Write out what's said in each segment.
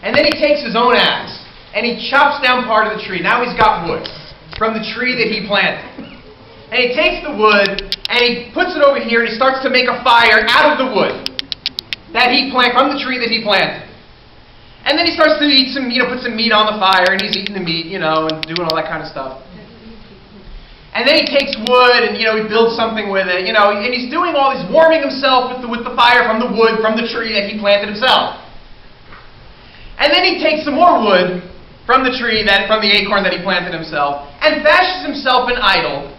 And then he takes his own axe, and he chops down part of the tree. Now he's got wood from the tree that he planted. And he takes the wood, and he puts it over here, and he starts to make a fire out of the wood that he planted, from the tree that he planted. And then he starts to eat some, put some meat on the fire, and he's eating the meat, and doing all that kind of stuff. And then he takes wood, and, he builds something with it, and he's doing all this, warming himself with the fire from the wood, from the tree that he planted himself. And then he takes some more wood from the tree, from the acorn that he planted himself, and fashions himself an idol,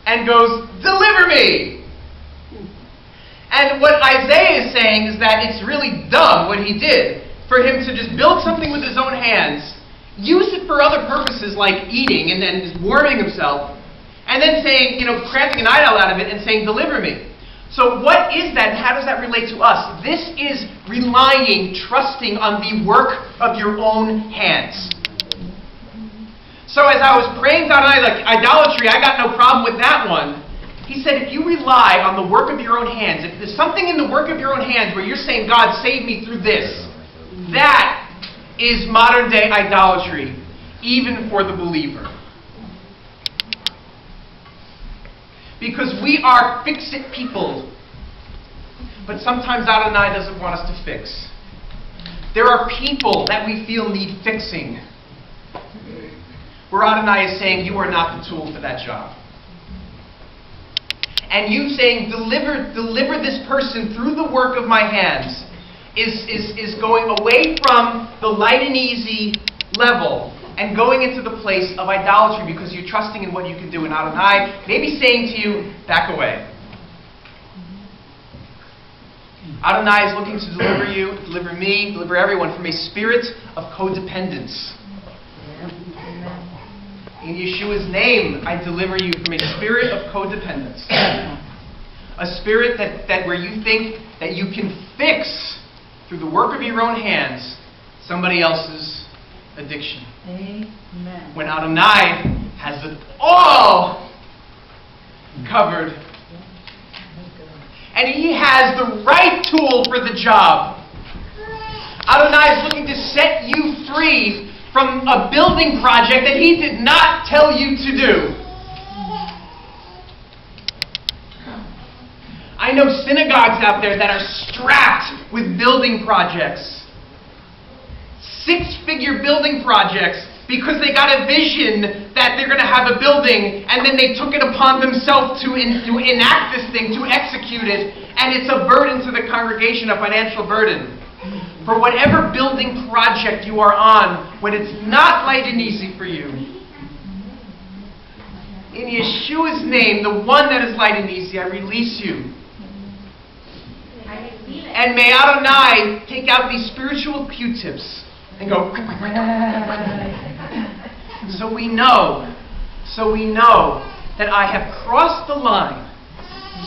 and goes, "Deliver me!" And what Isaiah is saying is that it's really dumb what he did, for him to just build something with his own hands, use it for other purposes like eating and then just warming himself, and then saying, crafting an idol out of it and saying, "Deliver me." So what is that, and how does that relate to us? This is relying, trusting on the work of your own hands. So as I was praying down like idolatry, I got no problem with that one. He said, if you rely on the work of your own hands, if there's something in the work of your own hands where you're saying, "God, save me through this," that is modern day idolatry, even for the believer. Because we are fix-it people. But sometimes Adonai doesn't want us to fix. There are people that we feel need fixing, where Adonai is saying, "You are not the tool for that job." And you saying, deliver this person through the work of my hands, is going away from the light and easy level and going into the place of idolatry, because you're trusting in what you can do. And Adonai maybe saying to you, "Back away." Adonai is looking to deliver you, deliver me, deliver everyone from a spirit of codependence. In Yeshua's name, I deliver you from a spirit of codependence. A spirit that where you think that you can fix, through the work of your own hands, somebody else's addiction. Amen. When Adonai has it all covered. And he has the right tool for the job. Adonai is looking to set you free from a building project that he did not tell you to do. I know synagogues out there that are strapped with building projects. 6-figure building projects, because they got a vision that they're going to have a building, and then they took it upon themselves to enact this thing, to execute it, and it's a burden to the congregation, a financial burden. For whatever building project you are on, when it's not light and easy for you, in Yeshua's name, the one that is light and easy, I release you. And may Adonai take out these spiritual Q-tips and go, so we know that I have crossed the line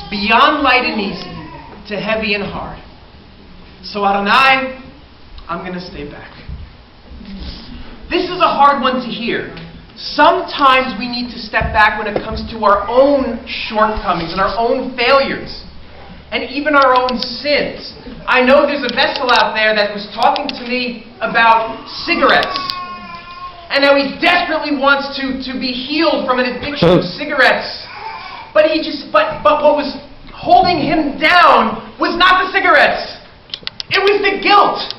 beyond light and easy to heavy and hard. So Adonai, I'm going to stay back. This is a hard one to hear. Sometimes we need to step back when it comes to our own shortcomings and our own failures, and even our own sins. I know there's a vessel out there that was talking to me about cigarettes, and how he desperately wants to be healed from an addiction of cigarettes. But what was holding him down was not the cigarettes. It was the guilt.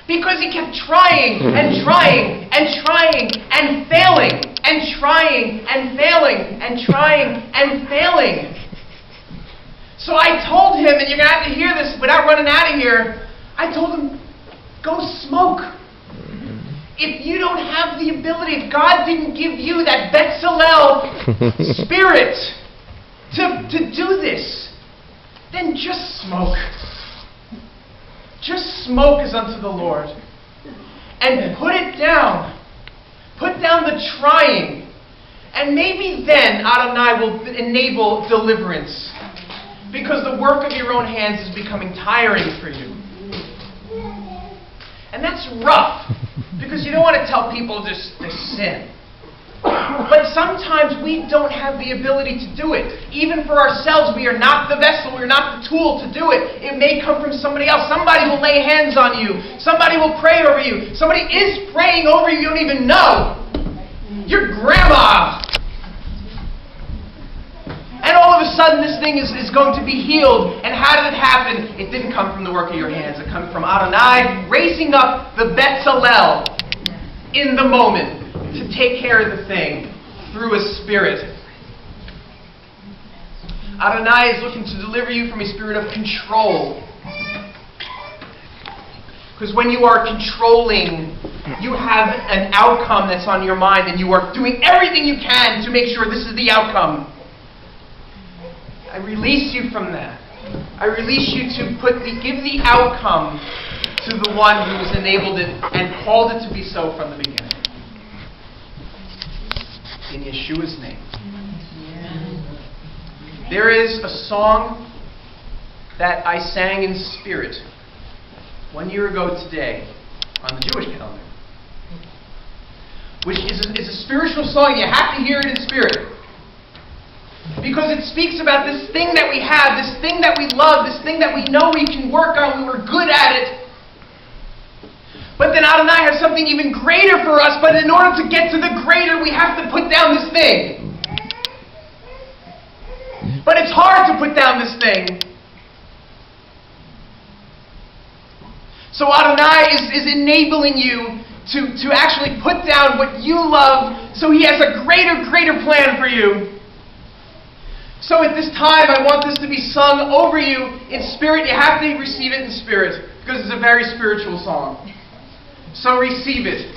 Because he kept trying and trying and trying and failing and trying and failing and trying and failing. So I told him, and you're going to have to hear this without running out of here, I told him, go smoke. If you don't have the ability, if God didn't give you that Betzalel spirit to do this, then just smoke. Just smoke as unto the Lord. And put it down. Put down the trying. And maybe then Adonai will enable deliverance. Because the work of your own hands is becoming tiring for you. And that's rough. Because you don't want to tell people just to sin. But sometimes we don't have the ability to do it. Even for ourselves, we are not the vessel, we are not the tool to do it. It may come from somebody else. Somebody will lay hands on you. Somebody will pray over you. Somebody is praying over you, you don't even know. Your grandma. And all of a sudden this thing is going to be healed. And how did it happen? It didn't come from the work of your hands. It came from Adonai raising up the Betzalel in the moment to take care of the thing through a spirit. Adonai is looking to deliver you from a spirit of control. Because when you are controlling, you have an outcome that's on your mind and you are doing everything you can to make sure this is the outcome. I release you from that. I release you to give the outcome to the one who has enabled it and called it to be so from the beginning. In Yeshua's name. There is a song that I sang in spirit 1 year ago today on the Jewish calendar, which is a spiritual song. You have to hear it in spirit. Because it speaks about this thing that we have, this thing that we love, this thing that we know we can work on, we're good at it. But then Adonai has something even greater for us, but in order to get to the greater, we have to put down this thing. But it's hard to put down this thing. So Adonai is enabling you to actually put down what you love, so He has a greater plan for you. So at this time, I want this to be sung over you in spirit. You have to receive it in spirit, because it's a very spiritual song. So receive it.